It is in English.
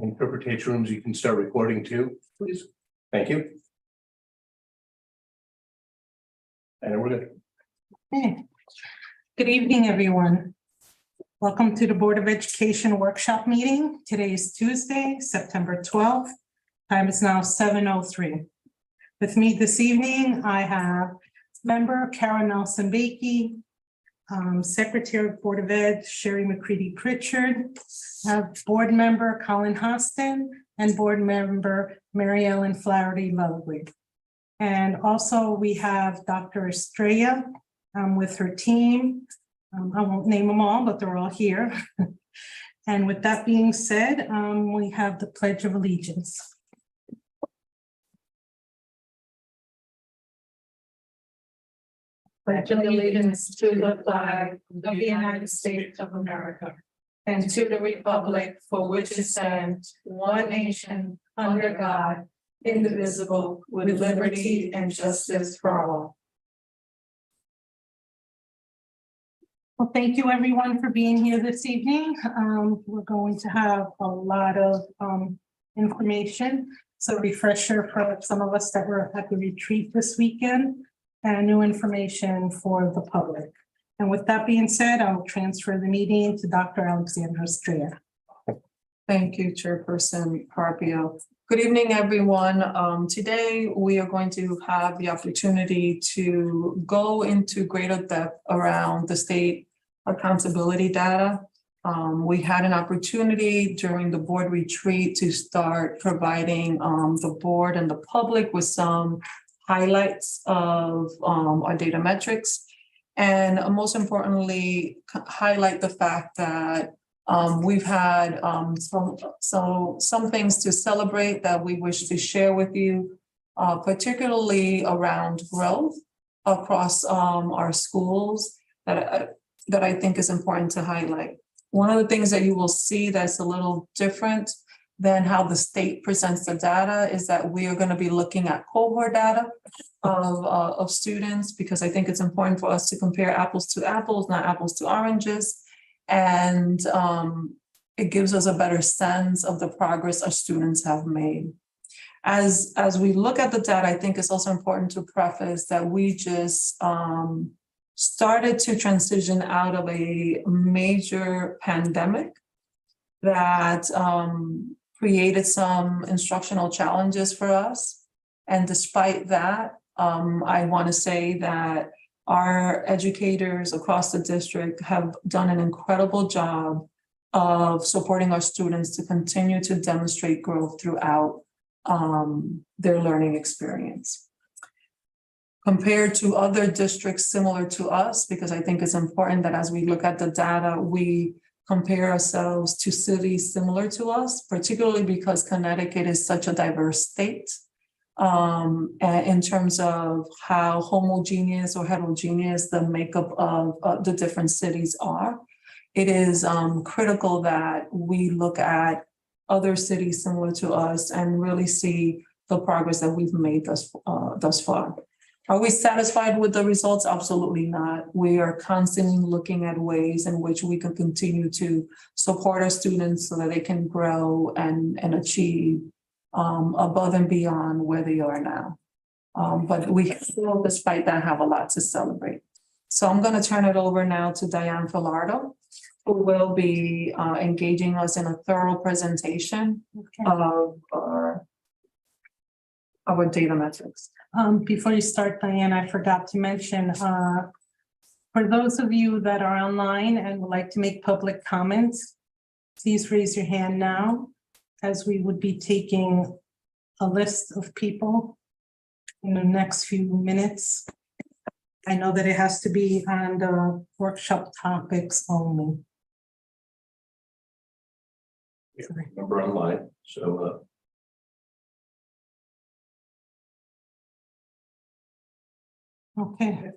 Interpretation rooms, you can start recording too, please. Thank you. And we're good. Okay. Good evening, everyone. Welcome to the Board of Education workshop meeting. Today is Tuesday, September 12th. Time is now 7:03. With me this evening, I have member Karen Nelson Bakey, Secretary of Board of Ed, Sherry McCready Pritchard, board member Colin Hostin, and board member Mary Ellen Flaherty Ludwig. And also we have Dr. Estrella with her team. I won't name them all, but they're all here. And with that being said, we have the Pledge of Allegiance. Pledge allegiance to the flag of the United States of America and to the republic for which it stands, one nation, under God, indivisible, with liberty and justice for all. Well, thank you everyone for being here this evening. We're going to have a lot of information. So refresher for some of us that were at the retreat this weekend and new information for the public. And with that being said, I'll transfer the meeting to Dr. Alexandra Estrella. Thank you, Chairperson Carpio. Good evening, everyone. Today we are going to have the opportunity to go into greater depth around the state accountability data. We had an opportunity during the board retreat to start providing the board and the public with some highlights of our data metrics. And most importantly, highlight the fact that we've had some things to celebrate that we wish to share with you, particularly around growth across our schools that I think is important to highlight. One of the things that you will see that's a little different than how the state presents the data is that we are going to be looking at cohort data of students, because I think it's important for us to compare apples to apples, not apples to oranges. And it gives us a better sense of the progress our students have made. As we look at the data, I think it's also important to preface that we just started to transition out of a major pandemic that created some instructional challenges for us. And despite that, I want to say that our educators across the district have done an incredible job of supporting our students to continue to demonstrate growth throughout their learning experience. Compared to other districts similar to us, because I think it's important that as we look at the data, we compare ourselves to cities similar to us, particularly because Connecticut is such a diverse state in terms of how homogeneous or heterogeneous the makeup of the different cities are. It is critical that we look at other cities similar to us and really see the progress that we've made thus far. Are we satisfied with the results? Absolutely not. We are constantly looking at ways in which we can continue to support our students so that they can grow and achieve above and beyond where they are now. But we still, despite that, have a lot to celebrate. So I'm going to turn it over now to Diane Filardo, who will be engaging us in a thorough presentation of our data metrics. Before you start, Diane, I forgot to mention, for those of you that are online and would like to make public comments, please raise your hand now, as we would be taking a list of people in the next few minutes. I know that it has to be on the workshop topics only. Yeah, remember online, so Okay.